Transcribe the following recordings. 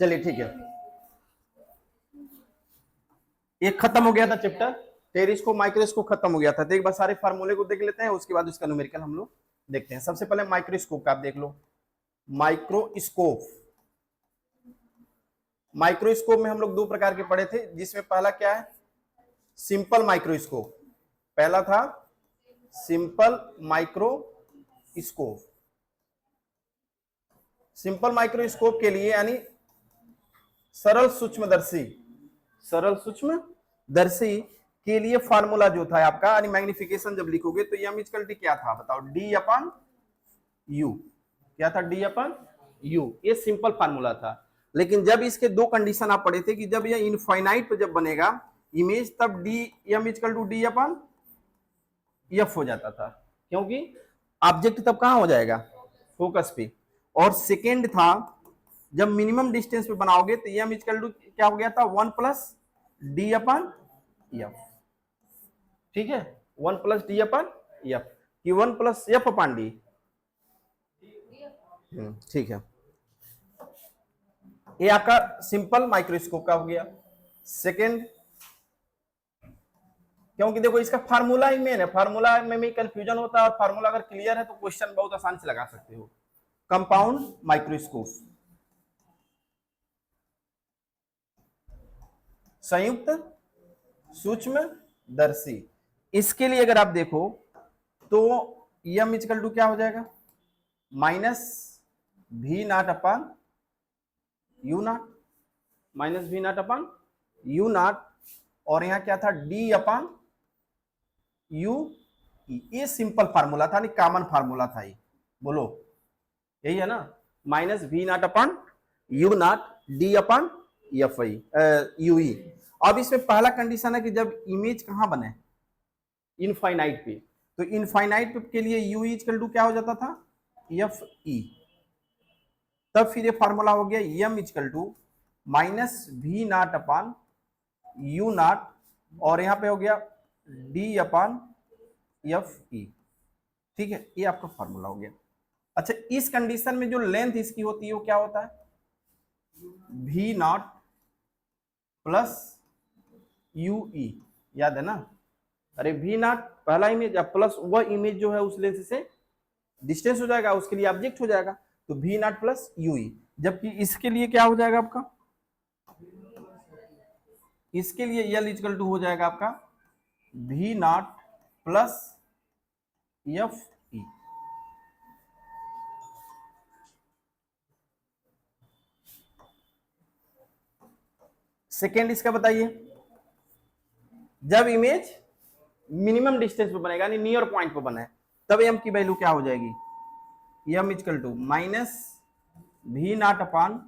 चलिए ठीक है, एक खत्म हो गया था चैप्टर, टेलीस्कोप माइक्रोस्कोप खत्म हो गया था। तो एक बार सारे फार्मूले को देख लेते हैं, उसके बाद उसका न्यूमेरिकल हम लोग देखते हैं। सबसे पहले माइक्रोस्कोप का आप देख लो। माइक्रोस्कोप, माइक्रोस्कोप में हम लोग दो प्रकार के पढ़े थे, जिसमें पहला क्या है, सिंपल माइक्रोस्कोप। पहला था सिंपल माइक्रोस्कोप। सिंपल माइक्रोस्कोप के लिए यानी सरल सूक्ष्मदर्शी, सरल सूक्ष्मदर्शी के लिए फार्मूला जो था आपका, यानी मैग्निफिकेशन जब लिखोगे तो एम इक्वल टू क्या था बताओ, डी अपन यू। क्या था, डी अपन यू। ये सिंपल फार्मूला था। लेकिन जब इसके दो कंडीशन आप पढ़े थे कि जब ये इनफाइनाइट पे जब बनेगा इमेज, तब D M equal to D upon F हो जाता था, क्योंकि ऑब्जेक्ट तब कहां हो जाएगा, फोकस पे। और सेकेंड था जब मिनिमम डिस्टेंस पे बनाओगे तो एम इक्वल टू क्या हो गया था, 1 प्लस डी अपन एफ। ठीक है, 1 प्लस डी अपन एफ कि 1 प्लस एफ अपन डी। ठीक है, ये आपका सिंपल माइक्रोस्कोप का हो गया। सेकेंड, क्योंकि देखो इसका फार्मूला ही मेन है, फार्मूला में भी कंफ्यूजन होता है, और फार्मूला अगर क्लियर है तो क्वेश्चन बहुत आसान से लगा सकते हो। कंपाउंड माइक्रोस्कोप, संयुक्त सूक्ष्मदर्शी। इसके लिए अगर आप देखो तो एम इक्वल टू क्या हो जाएगा, माइनस भी not upon you not, minus भी नॉट अपन यू नॉट। और यहां क्या था, डी अपन यू। ये सिंपल फार्मूला था, नहीं कॉमन फार्मूला था ये, बोलो यही है ना, माइनस भी not upon you not D upon F I you E. अब इसमें पहला कंडीशन है कि जब इमेज कहां बने, इनफाइनाइट पे, तो इनफाइनाइट के लिए यू इक्वल टू क्या हो जाता था, एफ ई। तब फिर ये फार्मूला हो गया एम इक्वल टू माइनस भी नॉट अपन यू नॉट, और यहां पे हो गया डी अपन एफ ई। ठीक है, ये आपका फार्मूला हो गया। अच्छा, इस कंडीशन में जो लेंथ इसकी होती है वो क्या होता है, भी नॉट प्लस यू ई, याद है ना। अरे भी नॉट पहला इमेज, प्लस वह इमेज जो है उस लेंथ से डिस्टेंस हो जाएगा, उसके लिए ऑब्जेक्ट हो जाएगा, तो भी नॉट प्लस यू ई। जबकि इसके लिए क्या हो जाएगा आपका, इसके लिए एल इक्वल टू हो जाएगा आपका भी not plus F E. Second इसका बताइए, जब इमेज मिनिमम डिस्टेंस पे बनेगा यानी नियर पॉइंट पे बने, तब एम की वैल्यू क्या हो जाएगी, एम इक्वल टू माइनस भी नॉट अपान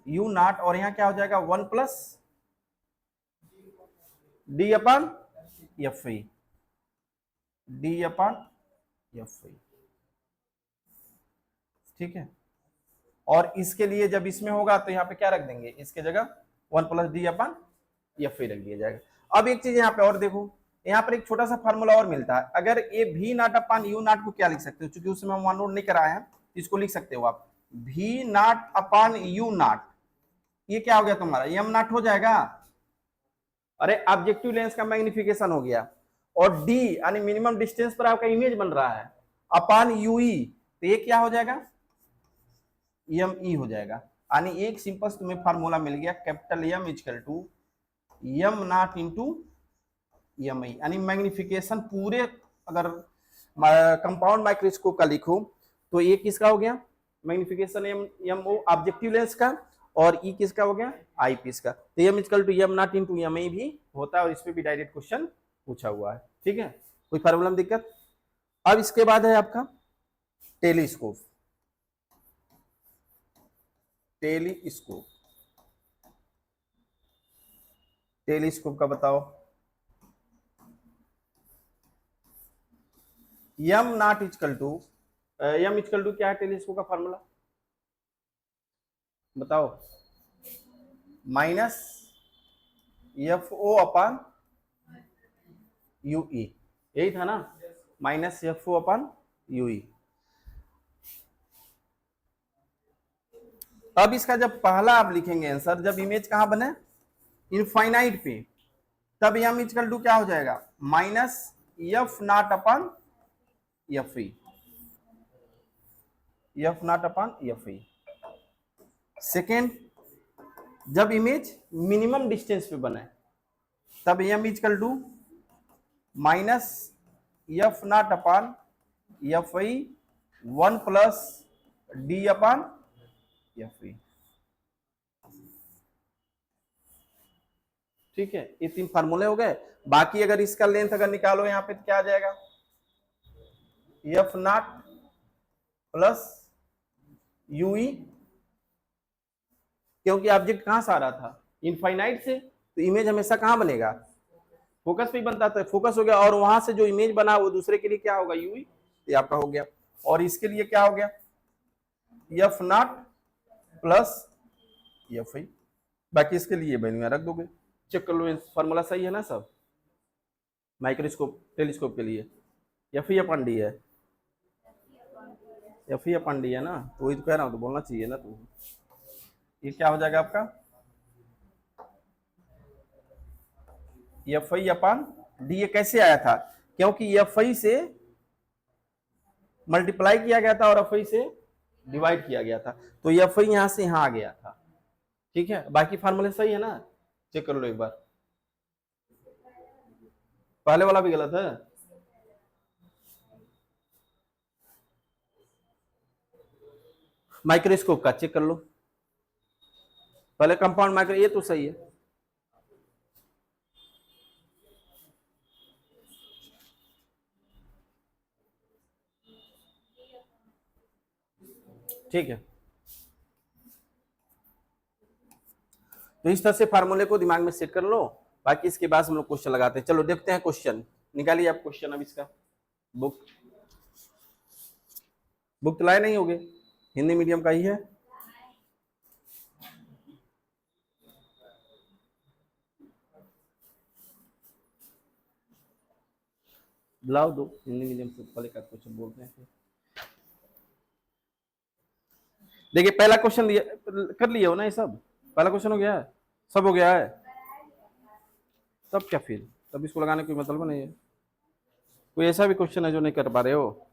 यू नॉट, और यहां क्या हो जाएगा 1 plus D upon F E, D upon F E. ठीक है, और इसके लिए जब इसमें होगा तो यहाँ पे क्या रख देंगे, इसके जगह 1 plus D upon F E रख दिया जाएगा। अब एक चीज यहाँ पे और देखो, यहाँ पर एक छोटा सा फार्मूला और मिलता है। अगर ये भी नॉट अपान यू नॉट को क्या लिख सकते हो, चूंकि उसमें हम वन नोट नहीं कराए हैं, इसको लिख सकते हो आप भी नॉट अपान यू नॉट। ये क्या हो गया तुम्हारा, एम नॉट हो जाएगा। अरे ऑब्जेक्टिव लेंस का मैग्निफिकेशन हो गया, और डी यानी मिनिमम डिस्टेंस पर आपका इमेज बन रहा है, अपान यूई, तो ये क्या हो जाएगा, एम ई हो जाएगा। यानी एक सिंपल तुम्हें फार्मूला मिल गया, capital M equal to M not into M I. यानी मैग्निफिकेशन पूरे अगर कंपाउंड माइक्रोस्कोप का लिखो तो ये किसका हो गया, magnification M M O objective lens का, और ई किसका हो गया, आई पीस का। तो M equal to M not into M I भी होता है, और इस पे भी डायरेक्ट क्वेश्चन पूछा हुआ है। ठीक है, कोई प्रॉब्लम दिक्कत। अब इसके बाद है आपका टेलीस्कोप, टेलीस्कोप, टेलीस्कोप का बताओ, M not equal to, M equal to क्या है टेलीस्कोप का फार्मूला बताओ, minus F O upon U E, यही था ना, minus F O upon U E. अब इसका जब पहला आप लिखेंगे आंसर, जब इमेज कहां बने, इनफाइनाइट पे, तब एम इक्वल टू क्या हो जाएगा, minus F not upon F E, F not upon F E. Second, जब इमेज मिनिमम डिस्टेंस पे बने, तब M equal to minus F not upon F E 1 plus D upon F E. ठीक है, ये 3 फार्मूले हो गए। बाकी अगर इसका लेंथ अगर निकालो यहाँ पे तो क्या आ जाएगा, एफ नॉट प्लस यूई, क्योंकि ऑब्जेक्ट कहां से आ रहा था, इनफाइनाइट से, तो इमेज हमेशा कहां बनेगा, फोकस पे ही बनता था, फोकस हो गया, और वहां से जो इमेज बना वो दूसरे के लिए क्या होगा, यूई, ये आपका हो गया। और इसके लिए क्या हो गया, F not plus F I. बाकी इसके लिए वैल्यू रख दोगे, चेक कर लो फॉर्मूला सही है ना सब, माइक्रोस्कोप टेलीस्कोप के लिए एफ ई अपन डी है, एफ ई अपन डी है ना, तो वही तो कह रहा हूं, तो बोलना चाहिए ना। तो ये क्या हो जाएगा आपका, एफ आई अपन डी। कैसे आया था, क्योंकि एफ आई से मल्टीप्लाई किया गया था और एफ आई से डिवाइड किया गया था, तो एफ आई यहां से यहां आ गया था। ठीक है, बाकी फार्मूले सही है ना, चेक कर लो एक बार। पहले वाला भी गलत है, माइक्रोस्कोप का चेक कर लो, पहले कंपाउंड माइक्रो, ये तो सही है। ठीक है, तो इस तरह से फार्मूले को दिमाग में सेट कर लो। बाकी इसके बाद हम लोग क्वेश्चन लगाते हैं। चलो देखते हैं क्वेश्चन, निकालिए आप क्वेश्चन। अब इसका बुक तो लाए नहीं होगे, हिंदी मीडियम का ही है। लाओ दो, हिंदी मीडियम से पहले का क्वेश्चन बोलते हैं। देखिए पहला क्वेश्चन दिया, कर लिए हो ना ये सब, पहला क्वेश्चन हो गया है, सब हो गया है, तब क्या फिर, तब इसको लगाने कोई मतलब नहीं है। कोई ऐसा भी क्वेश्चन है जो नहीं कर पा रहे हो?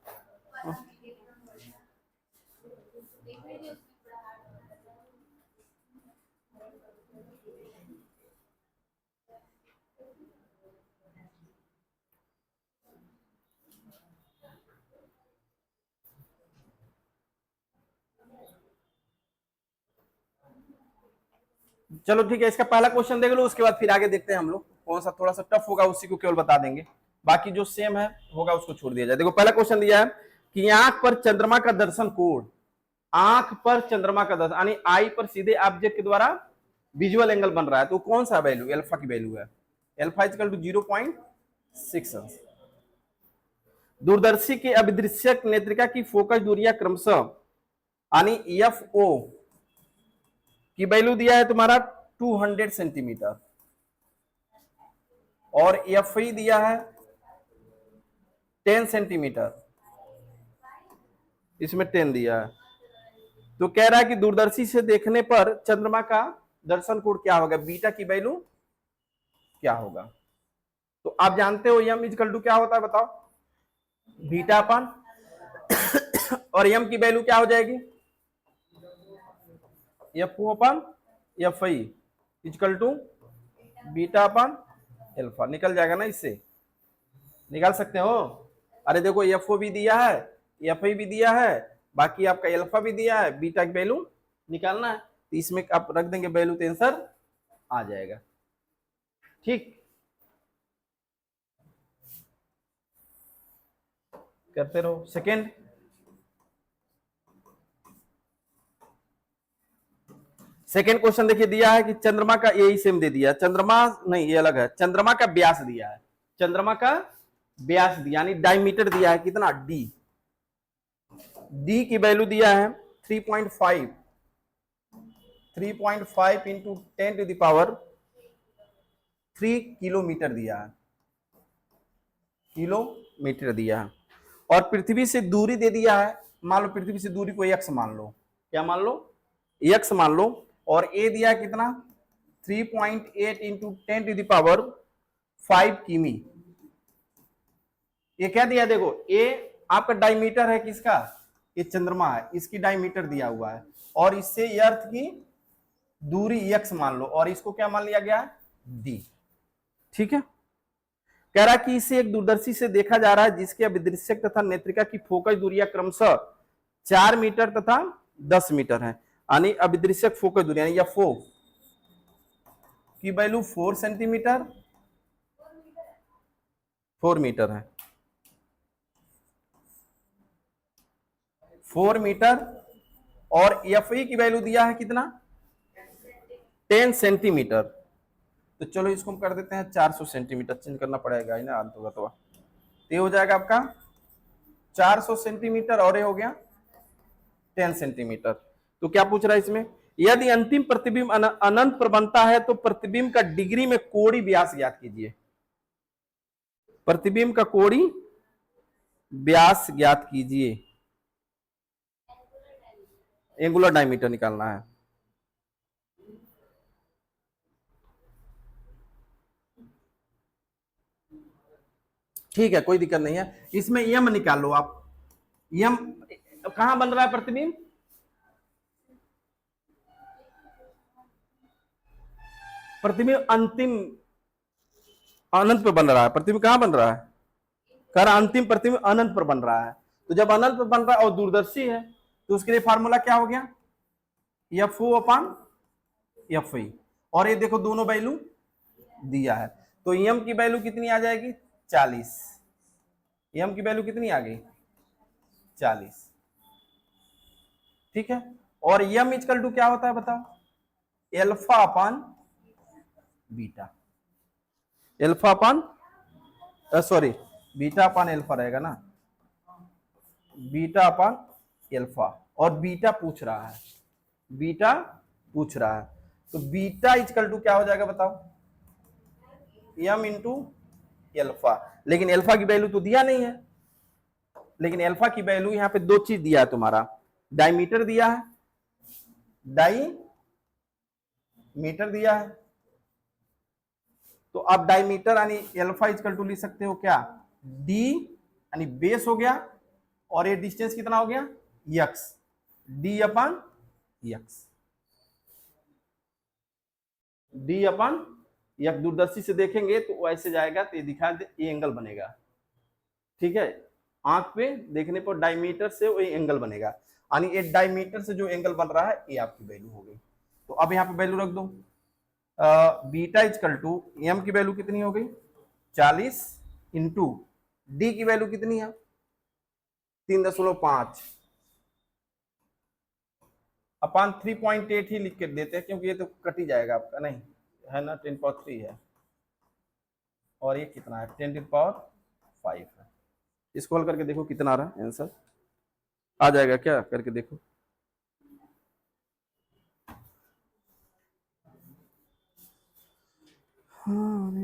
चलो ठीक है, इसका पहला क्वेश्चन देख लो, उसके बाद फिर आगे देखते हैं हम लोग कौन सा थोड़ा सा टफ होगा, उसी को केवल बता देंगे, बाकी जो सेम है होगा उसको छोड़ दिया जाए। देखो पहला क्वेश्चन दिया है कि आंख पर चंद्रमा का दर्शन कोण, आंख पर चंद्रमा का दर्शन यानी आई पर सीधे ऑब्जेक्ट के द्वारा विजुअल एंगल बन रहा है, तो कौन सा वैल्यू, अल्फा की वैल्यू है, अल्फा इक्वल टू 0.6। दूरदर्शी के अभिदृश्यक नेत्रिका की फोकस दूरियां क्रमशः यानी एफ ओ की वैल्यू दिया है तुम्हारा 200 सेंटीमीटर, और एफ ई दिया है 10 सेंटीमीटर, इसमें 10 दिया है। तो कह रहा है कि दूरदर्शी से देखने पर चंद्रमा का दर्शन कोण क्या होगा, बीटा की वैल्यू क्या होगा। तो आप जानते हो एम इक्वल टू क्या होता है, बताओ, बीटा अपन, और एम की वैल्यू क्या हो जाएगी, F O upon F I equal to beta upon alpha. निकल जाएगा ना, इससे निकाल सकते हो। अरे देखो एफ ओ भी दिया है, एफ आई भी दिया है, बाकी आपका एल्फा भी दिया है, बीटा की वैल्यू निकालना है, तो इसमें आप रख देंगे वैल्यू, तो आंसर आ जाएगा। ठीक, करते रहो। सेकेंड, सेकेंड क्वेश्चन देखिए, दिया है कि चंद्रमा का, यही सेम दे दिया, चंद्रमा नहीं ये अलग है, चंद्रमा का व्यास दिया है, चंद्रमा का व्यास दिया यानी डायमीटर दिया है कितना, डी, डी की वैल्यू दिया है 3.5 into 10 to the power 3 kilometre दिया है, किलोमीटर दिया है। और पृथ्वी से दूरी दे दिया है, मान लो पृथ्वी से दूरी को x मान लो, क्या मान लो, x मान लो, और a दिया है कितना 3.8 इंटू 10⁵ किमी। ये क्या दिया देखो, a आपका डायमीटर है किसका, ये चंद्रमा है, इसकी डायमीटर दिया हुआ है, और इससे ये अर्थ की दूरी x मान लो, और इसको क्या मान लिया गया d। ठीक है, कह रहा कि इसे एक दूरदर्शी से देखा जा रहा है जिसके अभिदृश्यक तथा नेत्रिका की फोकस दूरियां क्रमशः 4 मीटर तथा 10 मीटर है। यानी अभिदृश्यक फोकस दूरी यानी एफओ की वैल्यू 4 सेंटीमीटर 4 मीटर है, 4 मीटर, और एफ ई की वैल्यू दिया है कितना 10 सेंटीमीटर। तो चलो इसको हम कर देते हैं 400 सेंटीमीटर, चेंज करना पड़ेगा ना अंत होगा तो ये हो जाएगा आपका 400 सेंटीमीटर, और ये हो गया 10 सेंटीमीटर। तो क्या पूछ रहा है इसमें, यदि अंतिम प्रतिबिंब अनंत पर बनता है तो प्रतिबिंब का डिग्री में कोणीय व्यास ज्ञात कीजिए। प्रतिबिंब का कोणीय व्यास ज्ञात कीजिए, एंगुलर डायमीटर निकालना है। ठीक है, कोई दिक्कत नहीं है, इसमें यम निकाल लो आप। यम कहां बन रहा है प्रतिबिंब, प्रतिबिंब अंतिम अनंत पर बन रहा है। प्रतिबिंब कहां बन रहा है, कर अंतिम प्रतिबिंब अनंत पर बन रहा है। तो जब अनंत पर बन रहा है और दूरदर्शी है तो उसके लिए फार्मूला क्या हो गया, F O upon F E, और ये देखो दोनों वैल्यू दिया है, तो एम की वैल्यू कितनी आ जाएगी 40, एम की वैल्यू कितनी आ गई 40। ठीक है, और एम इक्वल टू क्या होता है बताओ, एल्फा अपान बीटा, एल्फा अपान सॉरी बीटा अपान एल्फा रहेगा ना, बीटा अपान एल्फा, और बीटा पूछ रहा है, बीटा पूछ रहा है, तो बीटा इक्वल टू क्या हो जाएगा बताओ, एम इंटू एल्फा। लेकिन एल्फा की वैल्यू तो दिया नहीं है, लेकिन एल्फा की वैल्यू यहां पे दो चीज दिया है तुम्हारा, डायमीटर दिया है, डायमीटर दिया है, तो आप डायमीटर यानी एल्फा इक्वल टू लिख सकते हो क्या, डी यानी बेस हो गया, और ये डिस्टेंस कितना हो गया यक्स, डी अपन यक्स, डी अपन यक्स। दूरदर्शी से देखेंगे तो ऐसे जाएगा, तो ये दिखा दे ये एंगल बनेगा। ठीक है, आंख पे देखने पर डायमीटर से वो एंगल बनेगा, यानी ये डायमीटर से जो एंगल बन रहा है ये आपकी वैल्यू हो गई। तो अब यहाँ पे वैल्यू रख दो, बीटा इक्वल टू एम की वैल्यू कितनी हो गई 40 इंटू डी की वैल्यू कितनी है 3.5 अपान 3.8 ही लिख के देते हैं, क्योंकि ये तो कट ही जाएगा आपका, नहीं है ना 10⁻³ है, और ये कितना है 10⁵ है। इसको हल करके देखो कितना आ रहा है आंसर, आ जाएगा क्या करके देखो। हाँ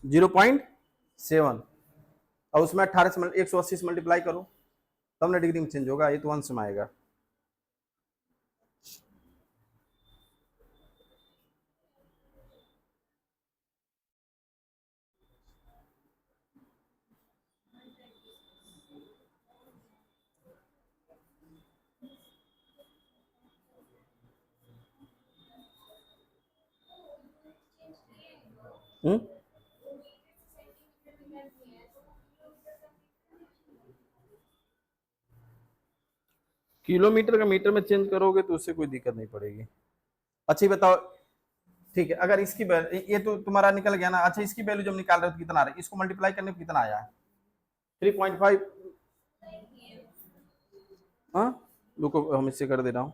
0.7, और उसमें 18 से 180 से मल्टीप्लाई करो तब ना डिग्री में चेंज होगा, ये तो अंश में आएगा। किलोमीटर का मीटर में चेंज करोगे तो उससे कोई दिक्कत नहीं पड़ेगी। अच्छा बताओ, ठीक है, अगर इसकी ये तो तुम्हारा निकल गया ना। अच्छा इसकी वैल्यू जब निकाल रहे हो तो कितना आ रहा है, इसको मल्टीप्लाई करने पर कितना आया है 3.5 हाँ रुको, हम इससे कर दे रहा हूँ।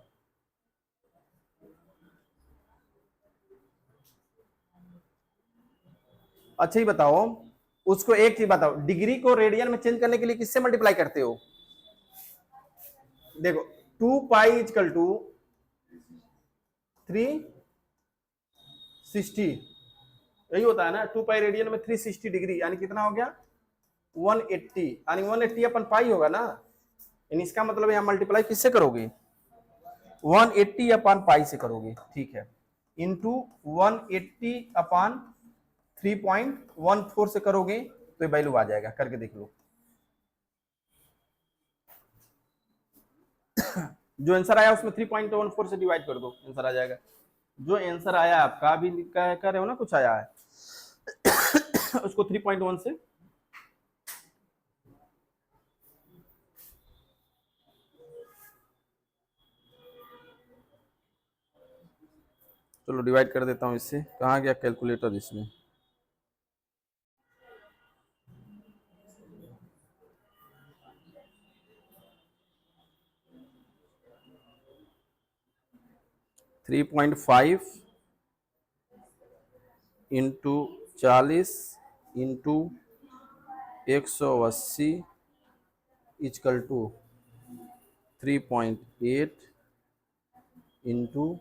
अच्छा ही बताओ, उसको एक चीज बताओ, डिग्री को रेडियन में चेंज करने के लिए किससे मल्टीप्लाई करते हो? देखो 2 पाई इजकल टू 360, यही होता है ना, 2 पाई रेडियन में 360 डिग्री, यानी कितना हो गया 180, यानी 180 अपन पाई होगा ना, यानी इसका मतलब यहां मल्टीप्लाई किससे करोगे? 180 अपान पाई से करोगे, ठीक है, इंटू 180 अपान 3.14 से करोगे तो ये वैल्यू आ जाएगा, करके देख लो। जो आंसर आया उसमें 3.14 से डिवाइड कर दो, आंसर आ जाएगा। जो आंसर आया आपका, अभी कह रहे हो ना कुछ आया है उसको 3.1 से, चलो डिवाइड कर देता हूं इससे। कहाँ गया कैलकुलेटर इसमें? Three point five into 40 into 180 equal to 3.8 into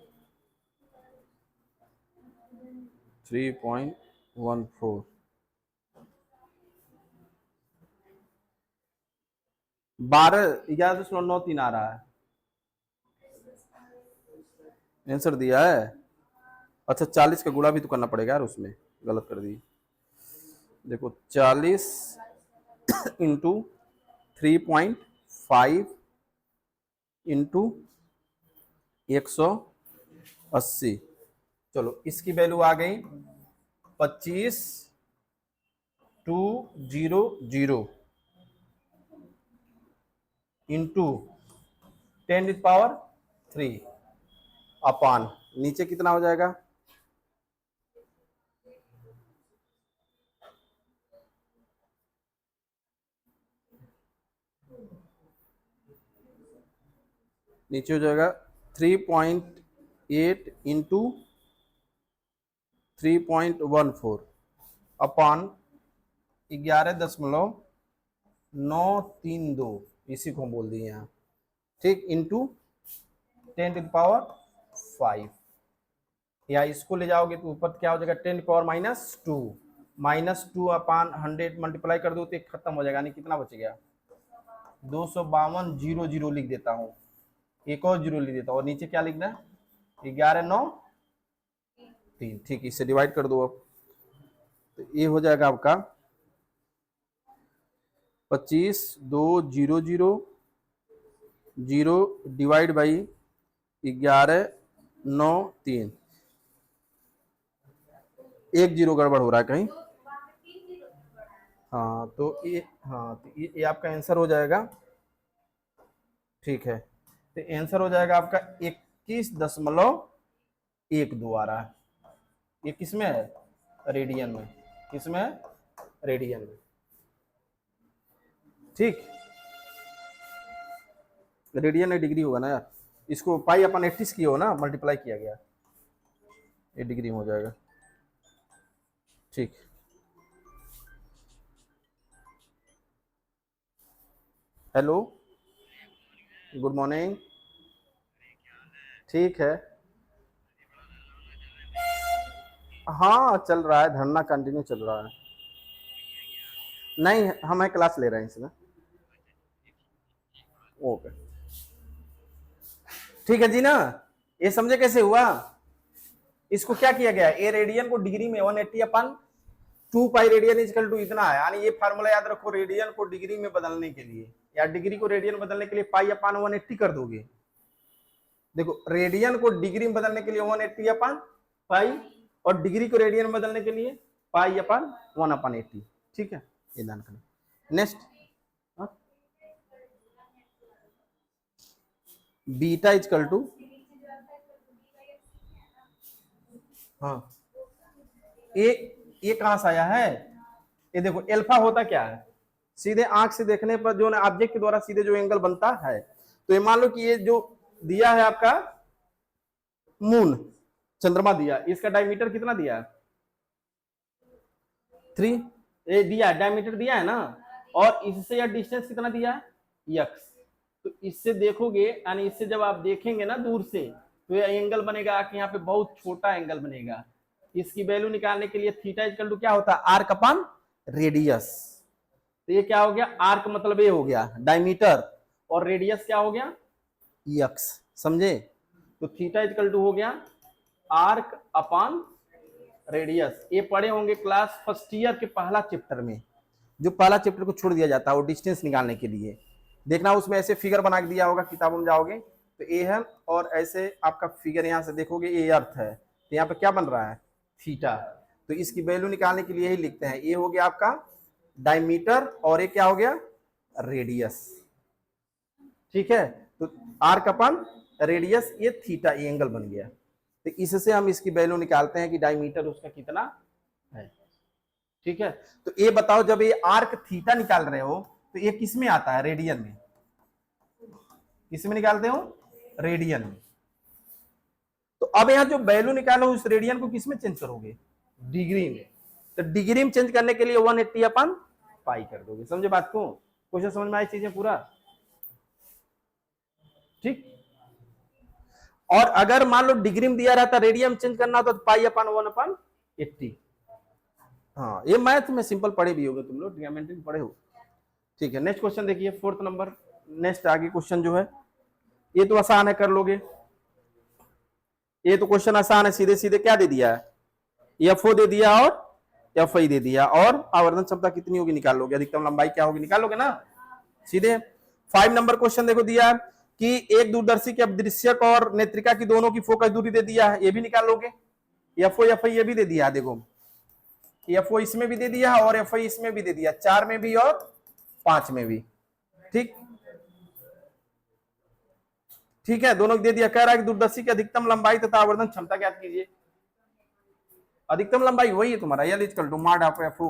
3.14, 11.93 आ रहा है, आंसर दिया है। अच्छा 40 का गुणा भी तो करना पड़ेगा यार, उसमें गलत कर दी। देखो 40 इंटू 3.5 इंटू 180, चलो इसकी वैल्यू आ गई 25,200 इंटू 10⁻³ अपान, नीचे कितना हो जाएगा? नीचे हो जाएगा 3.8 इंटू 3.14 अपान 11.932, इसी को हम बोल दिए यहाँ, ठीक, इंटू 10⁵, या इसको ले जाओगे तो ऊपर क्या हो जाएगा 10⁻², -2 अपान 100 मल्टीप्लाई कर दो तो एक खत्म हो जाएगा, यानी कितना बच गया 252,000 लिख देता हूँ, एक और जीरो लिख देता हूँ, और नीचे क्या लिखना है 11,9,3, ठीक, इससे डिवाइड कर दो अब, तो ये हो जाएगा आपका 25,200 डिवाइड बाई 11,9,3, एक जीरो गड़बड़ हो रहा है कहीं, हाँ तो ये आपका आंसर हो जाएगा, ठीक है, तो आंसर हो जाएगा आपका 21.12 आ रहा है। ये किसमें है? रेडियन में। किसमें है? रेडियन में, ठीक, रेडियन में डिग्री होगा ना यार, इसको पाई अपन 80 किया हो ना, मल्टीप्लाई किया गया, ये डिग्री में हो जाएगा, ठीक। हेलो, गुड मॉर्निंग, ठीक है, हाँ चल रहा है, धरना कंटिन्यू चल रहा है, नहीं हमें क्लास ले रहे हैं इसमें, ओके, ठीक है जी ना, ये समझे कैसे हुआ? इसको क्या किया गया, ए रेडियन को डिग्री में 180 अपन 2 पाई रेडियन इजकल टू इतना है, यानी ये फार्मूला याद रखो, रेडियन को डिग्री में बदलने के लिए, या डिग्री को रेडियन बदलने के लिए पाई अपान 180 कर दोगे। देखो रेडियन को डिग्री में बदलने के लिए 180 अपान पाई, और डिग्री को रेडियन में बदलने के लिए पाई अपान 1/80, ठीक है, ये ध्यान करना। नेक्स्ट, बीटा इजकल टू, हाँ ये कहां से आया है? ये देखो अल्फा होता क्या है, सीधे आंख से देखने पर जो ना ऑब्जेक्ट के द्वारा सीधे जो एंगल बनता है, तो ये मान लो कि ये जो दिया है आपका मून, चंद्रमा दिया, इसका डायमीटर कितना दिया है 3, ये दिया डायमीटर दिया है ना, और इससे यह डिस्टेंस कितना दिया है x। तो इससे देखोगे यानी इससे जब आप देखेंगे ना दूर से, तो ये एंगल बनेगा कि यहाँ पे बहुत छोटा एंगल बनेगा। इसकी वैल्यू निकालने के लिए थीटा इक्वल टू क्या होता है आर्क अपॉन रेडियस। तो ये क्या हो गया आर्क मतलब ये हो गया डायमीटर, और रेडियस क्या हो गया x, समझे। तो थीटा इक्वल टू हो गया आर्क अपॉन रेडियस। ये पढ़े होंगे क्लास फर्स्ट ईयर के पहला चैप्टर में, जो पहला चैप्टर को छोड़ दिया जाता है वो डिस्टेंस निकालने के लिए। देखना उसमें ऐसे फिगर बना के दिया होगा, किताबों में जाओगे तो ए है, और ऐसे आपका फिगर यहाँ से देखोगे ये अर्थ है, तो यहाँ पे क्या बन रहा है थीटा। तो इसकी वैल्यू निकालने के लिए ही लिखते हैं, ये हो गया आपका डायमीटर और ये क्या हो गया रेडियस, ठीक है। तो आर्क अपॉन रेडियस ये थीटा, ये एंगल बन गया। तो इससे हम इसकी वैल्यू निकालते हैं कि डायमीटर उसका कितना है, ठीक है। तो ये बताओ जब ये आर्क थीटा निकाल रहे हो तो ये किस में आता है रेडियन में, किस में निकालते हो रेडियन में। तो अब यहां जो वैल्यू निकालो उस रेडियन को किस में चेंज करोगे डिग्री में। तो डिग्री में चेंज करने के लिए 180 अपन पाई कर दोगे, समझे बात को, क्वेश्चन समझ में आई चीजें पूरा, ठीक। और अगर मान लो डिग्री में दिया रहता रेडियन चेंज करना होता तो पाई अपन 1/80। हाँ ये मैथ में सिंपल पढ़े भी होगे तुम लोग, ट्रिग्नोमेट्री में पढ़े हो, ठीक है। नेक्स्ट क्वेश्चन देखिए 4th नंबर, नेक्स्ट आगे क्वेश्चन जो है ये तो आसान है, कर लोगे। ये तो क्वेश्चन आसान है, सीधे सीधे क्या दे दिया है FO दे दिया और FI दे दिया, और आवर्धन क्षमता कितनी होगी निकाल लोगे, अधिकतम लंबाई क्या होगी निकाल लोगे ना सीधे। 5 नंबर क्वेश्चन देखो दिया है कि एक दूरदर्शी के अदृश्यक और नेत्रिका की दोनों की फोकस दूरी दे दिया है, ये भी निकाल लोगे। FO FI ये भी दे दिया है, देखो FO इसमें भी दे दिया और FI इसमें भी दे दिया, 4 में भी और 5 में भी, ठीक ठीक है, दोनों दे दिया। कह रहा है कि दूरदर्शी की अधिकतम लंबाई तथा आवर्धन क्षमता ज्ञात कीजिए। अधिकतम लंबाई वही है तुम्हारा L equal to mod of FO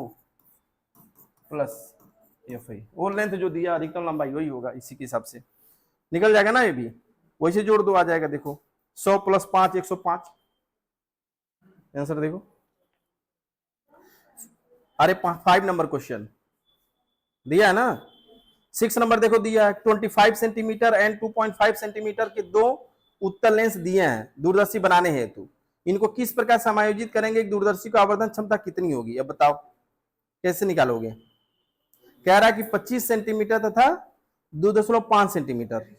plus FI, वो लेंथ जो दिया अधिकतम लंबाई वही होगा, इसी के हिसाब से निकल जाएगा ना, ये भी वैसे जोड़ दो आ जाएगा। देखो 100 + 5 105, आंसर देखो। अरे 5 नंबर क्वेश्चन दिया है ना। 6 नंबर देखो दिया है 25 सेंटीमीटर एंड 2.5 सेंटीमीटर के दो उत्तल लेंस दिए हैं दूरदर्शी बनाने हेतु, इनको किस प्रकार समायोजित करेंगे, दूरदर्शी को आवर्धन क्षमता कितनी होगी, अब बताओ कैसे निकालोगे। कह रहा है कि 25 सेंटीमीटर तथा 2.5 सेंटीमीटर,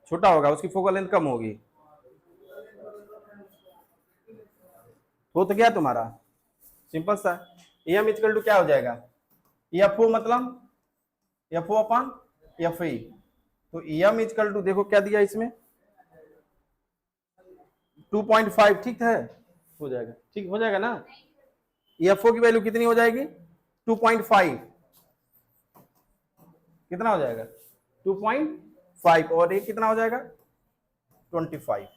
छोटा होगा, उसकी फोकल लेंथ कम होगी। हो तो क्या तुम्हारा सिंपल सा, एम इक्वल टू क्या हो जाएगा FO मतलब FO अपॉन FI। तो एम इक्वल टू देखो क्या दिया इसमें 2.5, ठीक है हो जाएगा, ठीक हो जाएगा ना। FO की वैल्यू कितनी हो जाएगी 2.5, कितना हो जाएगा 2.5, और ये कितना हो जाएगा 25।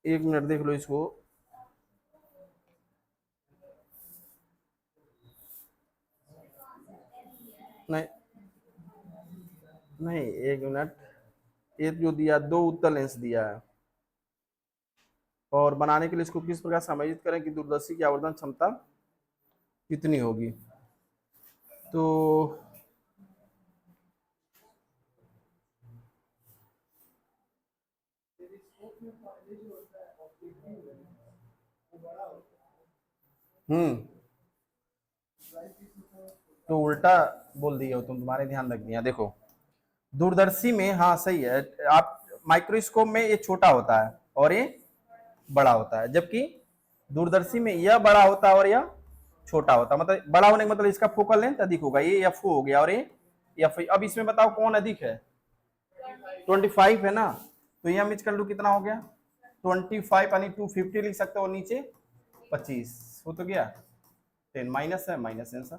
एक मिनट देख लो इसको, नहीं नहीं एक मिनट, ये जो दिया दो उत्तल लेंस दिया है, और बनाने के लिए इसको किस प्रकार समायोजित करें कि दूरदर्शी की आवर्धन क्षमता कितनी होगी। तो तो उल्टा बोल दिया हो तुम, तुम्हारे ध्यान रख दिया। देखो दूरदर्शी में, हाँ सही है, आप माइक्रोस्कोप में ये छोटा होता है और ये बड़ा होता है, जबकि दूरदर्शी में यह बड़ा होता है और यह छोटा होता है। मतलब बड़ा होने का मतलब इसका फोकल लेंथ अधिक होगा, ये FO हो गया और ये FI। अब इसमें बताओ कौन अधिक है 25 है ना, तो ये हम इक्वल टू कितना हो गया 25 यानी 250 लिख सकते हो, नीचे 25 हो तो गया 10 माइनस है, माइनस आंसर।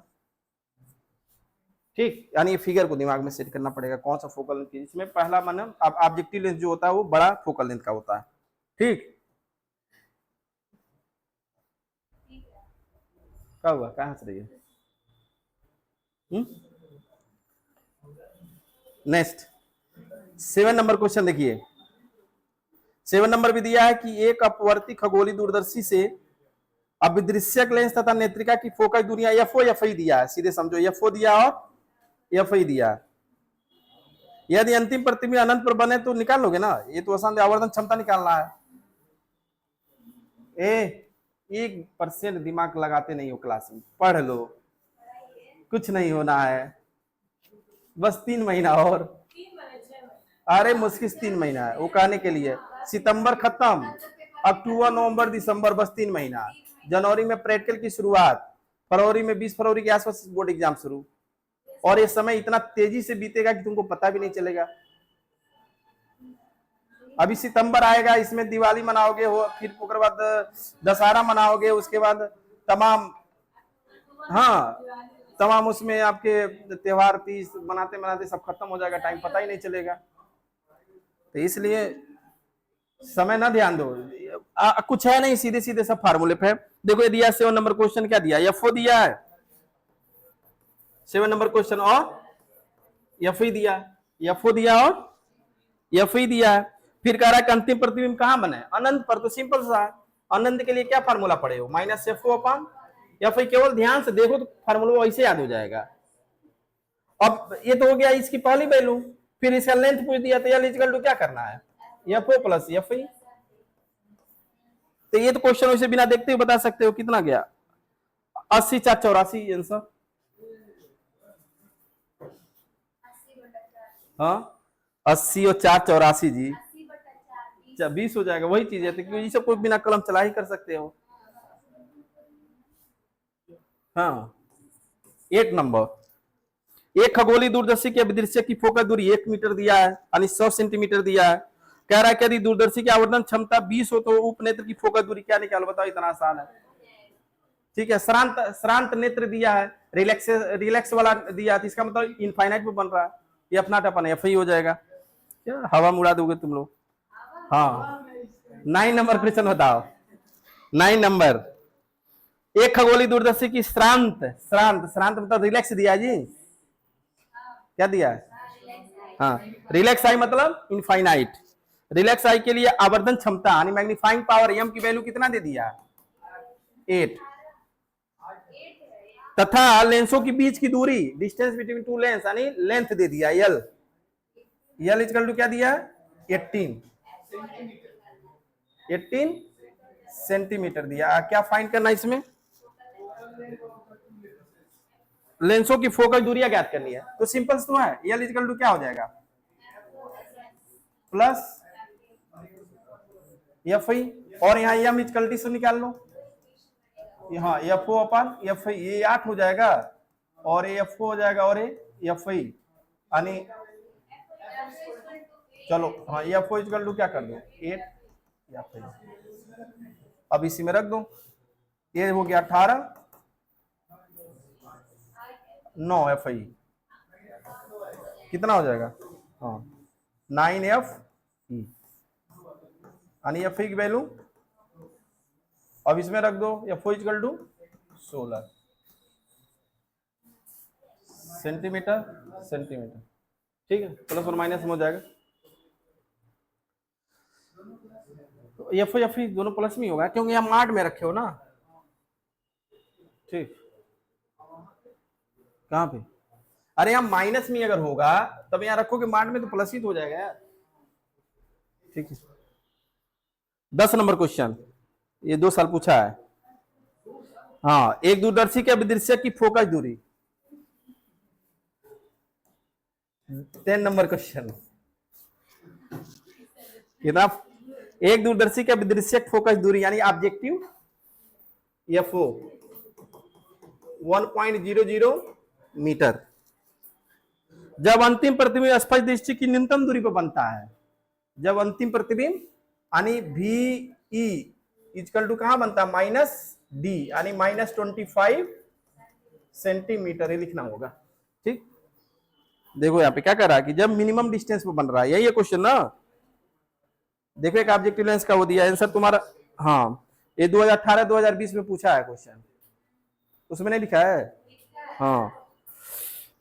ठीक, यानी ये फिगर को दिमाग में सेट करना पड़ेगा कौन सा फोकल लेंथ, इसमें पहला माना ऑब्जेक्टिव लेंथ जो होता है वो बड़ा फोकल लेंथ का होता है। ठीक, क्या हुआ, क्या हंस रही है? नेक्स्ट 7 नंबर क्वेश्चन देखिए। 7 नंबर भी दिया है कि एक अपवर्ती खगोलीय दूरदर्शी से अभिदृश्यक लेंस तथा नेत्रिका की फोकस दूरियां एफओ एफई दिया है, सीधे समझो एफओ दिया और एफई दिया है। यदि अंतिम प्रतिबिंब अनंत पर बने तो निकाल लोगे ना, ये तो आसान है, आवर्धन क्षमता निकालना है। 1% दिमाग लगाते नहीं हो क्लास में, पढ़ लो, कुछ नहीं होना है, बस 3 महीना और, अरे मुश्किल 3 महीना है वो कहने के लिए। सितंबर खत्म, अक्टूबर नवंबर दिसंबर, बस 3 महीना। जनवरी में प्रैक्टिकल की शुरुआत, फरवरी में 20 फरवरी के आसपास बोर्ड एग्जाम शुरू, और ये समय इतना तेजी से बीतेगा कि तुमको पता भी नहीं चलेगा। अभी सितंबर आएगा, इसमें दिवाली मनाओगे हो, फिर उसके बाद दशहरा मनाओगे, उसके बाद तमाम, हाँ तमाम उसमें आपके त्योहार तीज मनाते मनाते सब खत्म हो जाएगा, टाइम पता ही नहीं चलेगा। तो इसलिए समय ना ध्यान दो, कुछ है नहीं, सीधे सीधे सब फार्मूले पे। देखो ये दिया 7 नंबर क्वेश्चन, क्या दिया, एफओ दिया है 7 नंबर क्वेश्चन, और एफई दिया, एफओ दिया और एफई दिया है। फिर कह रहा है कि अंतिम प्रतिबिंब कहां बने, अनंत पर, तो सिंपल सा है, अनंत के लिए क्या फार्मूला पड़े हो, माइनस एफओ अपॉन एफई। केवल ध्यान से देखो तो फार्मूला वैसे याद हो जाएगा। अब ये तो हो गया इसकी पहली वैल्यू, फिर इसका लेंथ पूछ दिया, तो एल इक्वल टू क्या करना है, एफओ प्लस एफई। तो ये तो क्वेश्चन वैसे बिना देखते हुए बता सकते हो कितना गया, 80 4 84 आंसर। हाँ 80 और 4 84 जी, 20 हो जाएगा, वही चीज है, तो क्योंकि सब कोई बिना कलम चला ही कर सकते हो। हाँ 8 नंबर, एक खगोलीय दूरदर्शी के अभिदृश्य की फोकस दूरी 1 मीटर दिया है, यानी 100 सेंटीमीटर दिया है। कह रहा है कि यदि दूरदर्शी की आवर्धन क्षमता 20 हो तो उपनेत्र की फोकस दूरी क्या निकालो, बताओ, इतना आसान है। ठीक है, श्रांत नेत्र दिया है, रिलैक्स वाला दिया, तो इसका मतलब इनफाइनाइट में बन रहा है, ये अपना टपन एफ ही हो जाएगा। क्या हवा में उड़ा दोगे तुम लोग। हाँ 9 नंबर क्वेश्चन बताओ, 9 नंबर, एक खगोलीय दूरदर्शी की श्रांत श्रांत श्रांत मतलब रिलैक्स दिया जी, क्या दिया है, हाँ रिलैक्स आई मतलब इनफाइनाइट। रिलैक्स आई के लिए आवर्धन क्षमता यानी मैग्नीफाइंग पावर एम की वैल्यू कितना दे दिया, 8, तथा लेंसों के बीच की दूरी, डिस्टेंस बिटवीन टू लेंस यानी लेंथ दे दिया एल, एल इक्वल टू क्या दिया, 18 सेंटीमीटर दिया। क्या फाइंड करना इसमें, लेंसों की फोकस दूरियां ज्ञात करनी है, तो सिंपल तो है, एल इक्वल टू क्या हो जाएगा, प्लस एफ आई, और यहाँ एम इक्वल टू से निकाल लो, यहाँ एफ ओ अपन एफ आई, ये 8 हो जाएगा और एफ ओ हो जाएगा और एफ आई, यानी चलो हाँ एफ ओ इक्वल टू क्या कर दो 8 एफ आई, अब इसी में रख दो, ये हो गया 18 9 एफ आई, कितना हो जाएगा, हाँ 9 एफ ई, यानी एफ आई की वैल्यू, अब इसमें रख दो F O equal to 16 centimetre, ठीक है, प्लस और माइनस में हो जाएगा, तो एफ ओ एफ ई दोनों प्लस में होगा क्योंकि हम मार्ट में रखे हो ना, ठीक, कहाँ पे, अरे यहाँ माइनस में अगर होगा तब यहाँ रखोगे मार्ट में तो प्लस ही तो हो जाएगा यार, ठीक है। 10 नंबर क्वेश्चन, ये 2 साल पूछा है, हाँ एक दूरदर्शी के अभिदृश्य की फोकस दूरी, 10 नंबर क्वेश्चन, कितना, एक दूरदर्शी के अभिदृश्यक फोकस दूरी यानी ऑब्जेक्टिव एफओ 1.00 मीटर, जब अंतिम प्रतिबिंब स्पष्ट दृष्टि की न्यूनतम दूरी पर बनता है, जब अंतिम प्रतिबिंब यानी भी ई इक्वल टू कहां बनता है, माइनस डी यानी -25 सेंटीमीटर, ये लिखना होगा, ठीक। देखो यहाँ पे क्या कर रहा है कि जब मिनिमम डिस्टेंस पे बन रहा है, यही है क्वेश्चन ना। देखो एक ऑब्जेक्टिव लेंस का वो दिया आंसर तुम्हारा। हाँ, ये 2018-2020 में पूछा है क्वेश्चन, उसमें नहीं लिखा है। हाँ,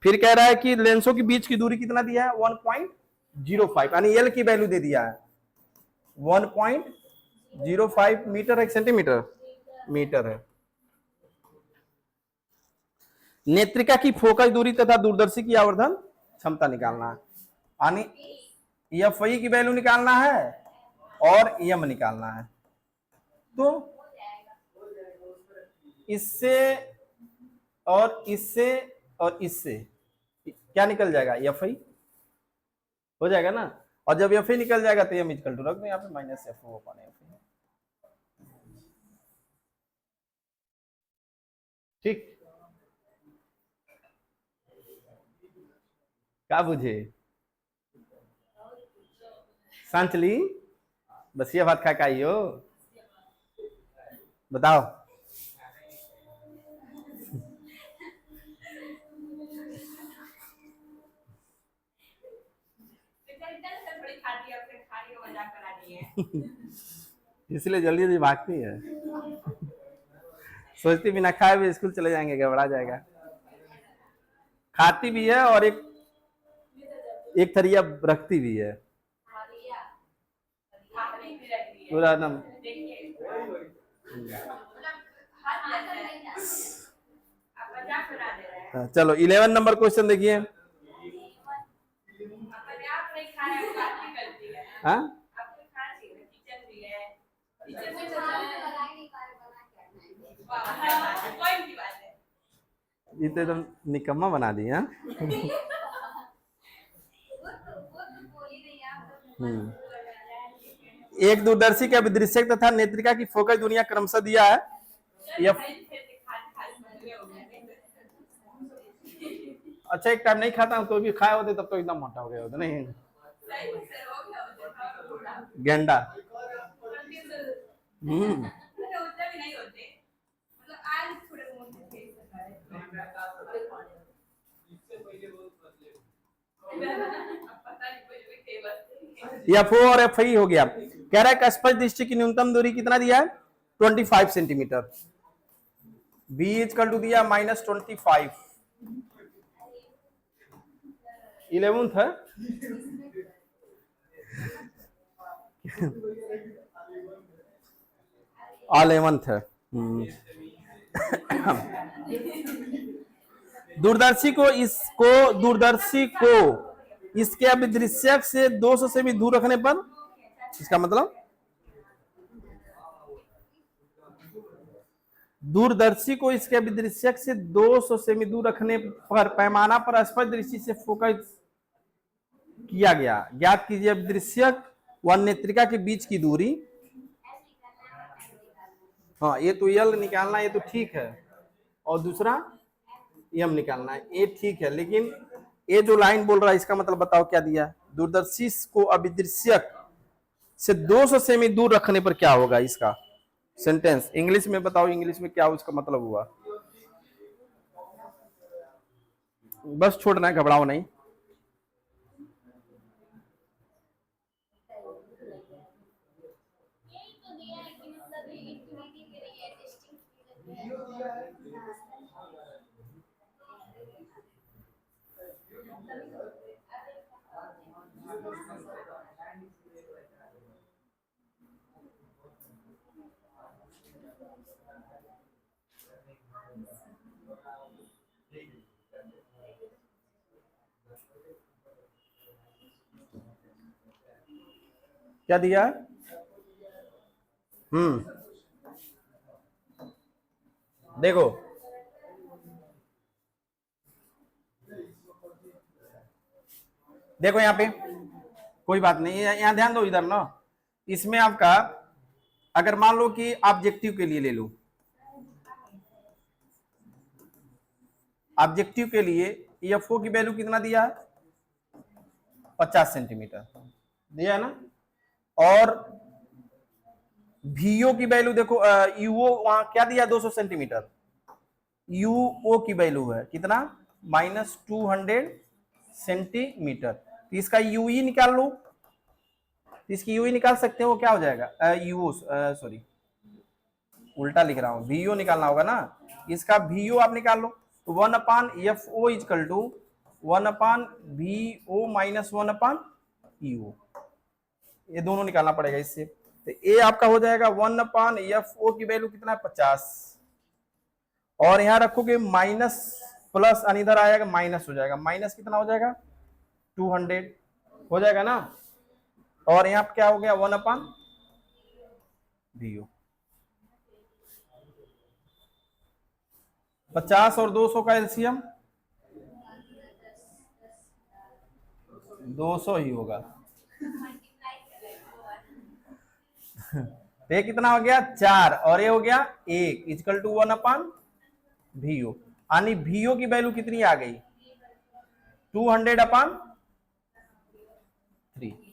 फिर कह रहा है कि लेंसों के बीच की दूरी कितना दिया है, 1.05, यानी एल की वैल्यू दे दिया है 1.05 मीटर है, सेंटीमीटर मीटर है। नेत्रिका की फोकस दूरी तथा दूरदर्शी की आवर्धन क्षमता निकालना है, यानी एफ आई की वैल्यू निकालना है और एम निकालना है। तो इससे और इससे और इससे क्या निकल जाएगा, एफ आई हो जाएगा ना। और जब एफ आई निकल जाएगा तो एम इक्वल टू रख दो यहाँ पे minus F O upon F I. ठीक, क्या बुझे सांचली, बस ये बात खा के आई हो, बताओ। इसलिए जल्दी जल्दी भागती है, सोचती बिना खाए भी स्कूल चले जाएंगे, घबरा जाएगा। खाती भी है और एक थरिया रखती भी है पूरा एकदम। चलो 11 नंबर क्वेश्चन देखिए। हाँ, ये तो एकदम निकम्मा बना दी। हाँ, एक दूरदर्शी के अभिदृश्यक तथा नेत्रिका की फोकस दूरियां क्रमशः दिया है। अच्छा, एक टाइम नहीं खाता हूँ तो भी खाए होते तब तो एकदम मोटा हो गया होता नहीं, गेंडा। एफ ओ और एफ आई हो गया। कह रहा है स्पष्ट दृष्टि की न्यूनतम दूरी कितना दिया है, 25 सेंटीमीटर। बी इक्वल टू दिया -25, 11th है। ऑल-11th है। दूरदर्शी को इसके अभिदृश्यक से 200 से भी दूर रखने पर, इसका मतलब दूरदर्शी को इसके अभिदृश्यक से 200 सेमी दूर रखने पर पैमाना पर स्पष्ट दृष्टि से फोकस किया गया। ज्ञात कीजिए अभिदृश्यक व नेत्रिका के बीच की दूरी। हाँ, ये तो यल निकालना, ये तो ठीक है, और दूसरा एम निकालना है, ये ठीक है। लेकिन ये जो लाइन बोल रहा है इसका मतलब बताओ क्या दिया है। दूरदर्शी को अभिदृश्यक से 200 सेमी दूर रखने पर क्या होगा, इसका सेंटेंस इंग्लिश में बताओ, इंग्लिश में क्या उसका मतलब हुआ। बस छोड़ना है, घबराओ नहीं। क्या दिया, देखो देखो यहाँ पे कोई बात नहीं, यहाँ ध्यान दो इधर ना। इसमें आपका अगर मान लो कि ऑब्जेक्टिव के लिए ले लो, ऑब्जेक्टिव के लिए एफ ओ की वैल्यू कितना दिया है, 50 सेंटीमीटर दिया है ना। और वीओ की वैल्यू देखो, यूओ वहां क्या दिया, 200 सेंटीमीटर। यूओ की वैल्यू है कितना, -200 सेंटीमीटर। तो इसका यूई निकाल लो, तो इसकी यूई निकाल सकते हो, क्या हो जाएगा यू सॉरी उल्टा लिख रहा हूँ, वीओ निकालना होगा ना, इसका वीओ आप निकाल लो। तो 1/FO is equal to 1/VO minus 1/UO, ये दोनों निकालना पड़ेगा इससे। तो ए आपका हो जाएगा 1/FO की वैल्यू कितना है 50, और यहां रखोगे माइनस प्लस, इधर आएगा माइनस हो जाएगा, माइनस कितना हो जाएगा 200 हो जाएगा ना, और यहाँ पे क्या हो गया 1/VO। 50 और 200 का एलसीएम 200 ही होगा। ये कितना हो गया 4, और ये हो गया 1 इजकल टू 1/VO, यानी VO की वैल्यू कितनी आ गई 200/3।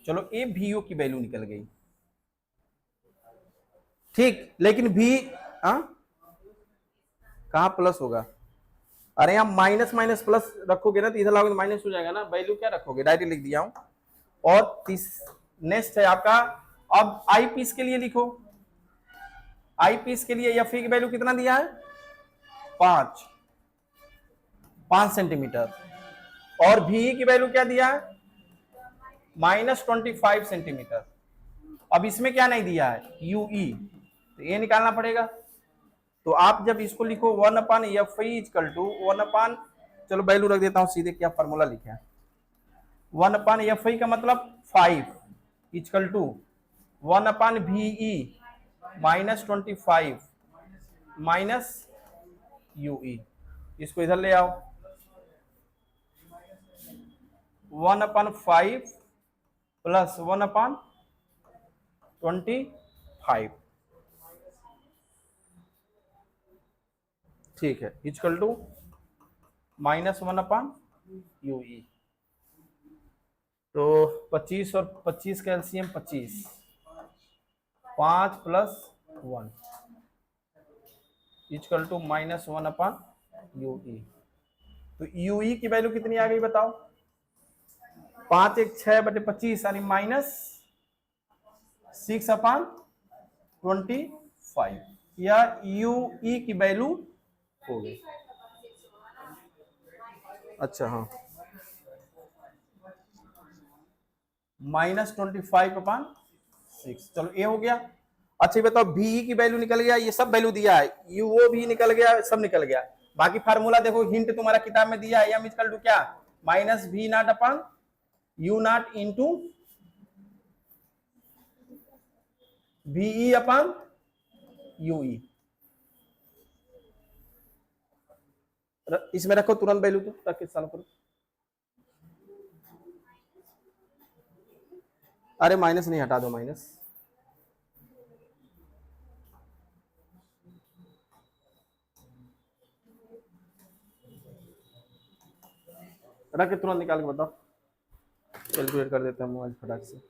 चलो ये VO की वैल्यू निकल गई, ठीक। लेकिन भी कहां प्लस होगा, अरे यहाँ माइनस माइनस प्लस रखोगे ना तो इधर लाओगे तो माइनस हो जाएगा ना, वैल्यू क्या रखोगे, डायरेक्ट लिख दिया हूं। और नेक्स्ट है आपका, अब आई पीस के लिए लिखो, आई पीस के लिए एफ की वैल्यू कितना दिया है 5 सेंटीमीटर, और भी की वैल्यू क्या दिया है -25 सेंटीमीटर। अब इसमें क्या नहीं दिया है यूई, तो ये निकालना पड़ेगा। तो आप जब इसको लिखो 1/FE इजकल टू 1, चलो वैल्यू रख देता हूं सीधे, क्या फॉर्मूला लिखे 1/FE का मतलब 5 is equal to 1/VE -25 minus Yui, इसको इधर ले आओ 1/5 प्लस 1/25, ठीक है, इजकल टू -1/UE। तो 25 और 25 का LCM 25, 5 plus 1 is equal to -1/UE। तो यूई की वैल्यू कितनी आ गई बताओ, 5 1 6/25 यानी -6/25, या यूई की वैल्यू हो गई। अच्छा हाँ, -25/6, चलो ये हो गया। अच्छा ये बताओ भी की वैल्यू निकल गया, ये सब वैल्यू दिया है, यूओ भी निकल गया, सब निकल गया। बाकी फार्मूला देखो, हिंट तुम्हारा किताब में दिया है, एम इक्वल टू क्या -V0/U0 इंटू VE/UE। इसमें रखो तुरंत वैल्यू, तो रख के चालू करो। अरे माइनस नहीं, हटा दो माइनस, रख के तुरंत निकाल के बताओ, कैलकुलेट कर देते हैं मोबाइल फटाक से।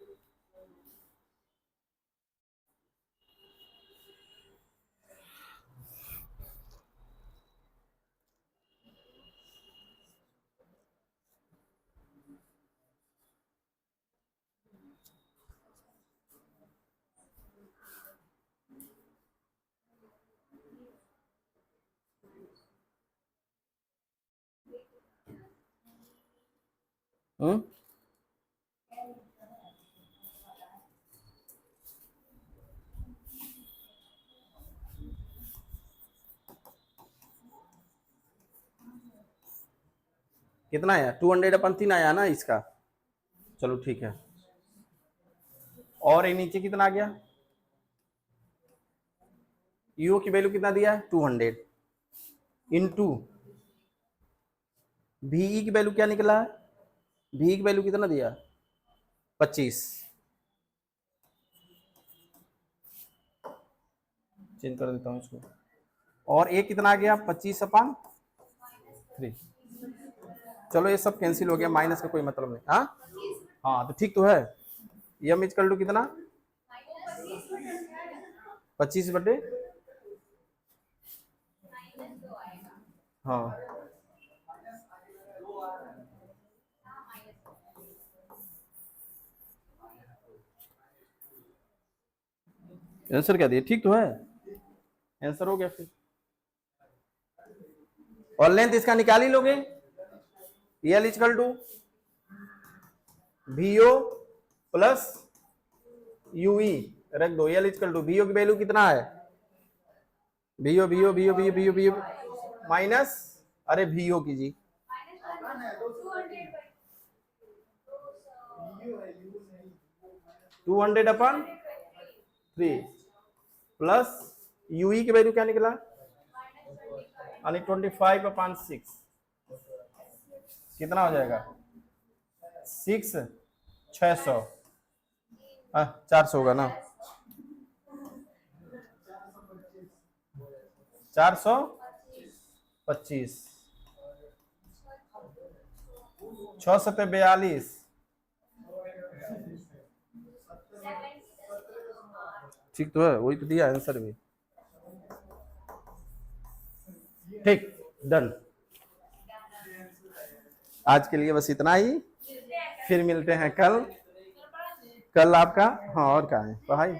कितना आया 200/3 आया ना इसका, चलो ठीक है। और ये नीचे कितना आ गया, यू की वैल्यू कितना दिया है 200 इंटू VE की वैल्यू क्या निकला है, VE की वैल्यू कितना दिया 25, चेंज कर देता हूँ इसको, और एक कितना आ गया 25/3। चलो ये सब कैंसिल हो गया, माइनस का कोई मतलब नहीं। हाँ तो ठीक तो है, एम इजकल टू कितना 25/, हाँ आंसर क्या दिया, ठीक तो है, आंसर हो गया फिर। और लेंथ इसका निकाल ही लोगे, L equal to VO plus UE, रख दो, एल इजकल टू VO की वैल्यू कितना है, VO माइनस, अरे VO कीजिए 200/3 प्लस UE की वैल्यू क्या निकला, यानी 25/6, कितना हो जाएगा 600 400 होगा ना, 425, 6 × 42, ठीक तो है, वही तो दिया आंसर भी, ठीक, डन। आज के लिए बस इतना ही, फिर मिलते हैं कल। कल आपका, हाँ और क्या है पढ़ाई,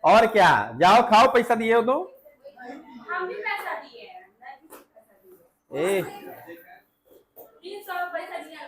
और क्या, जाओ खाओ, पैसा दिए हो तो, हम भी पैसा दिए हैं, ए 300 पैसा दिया।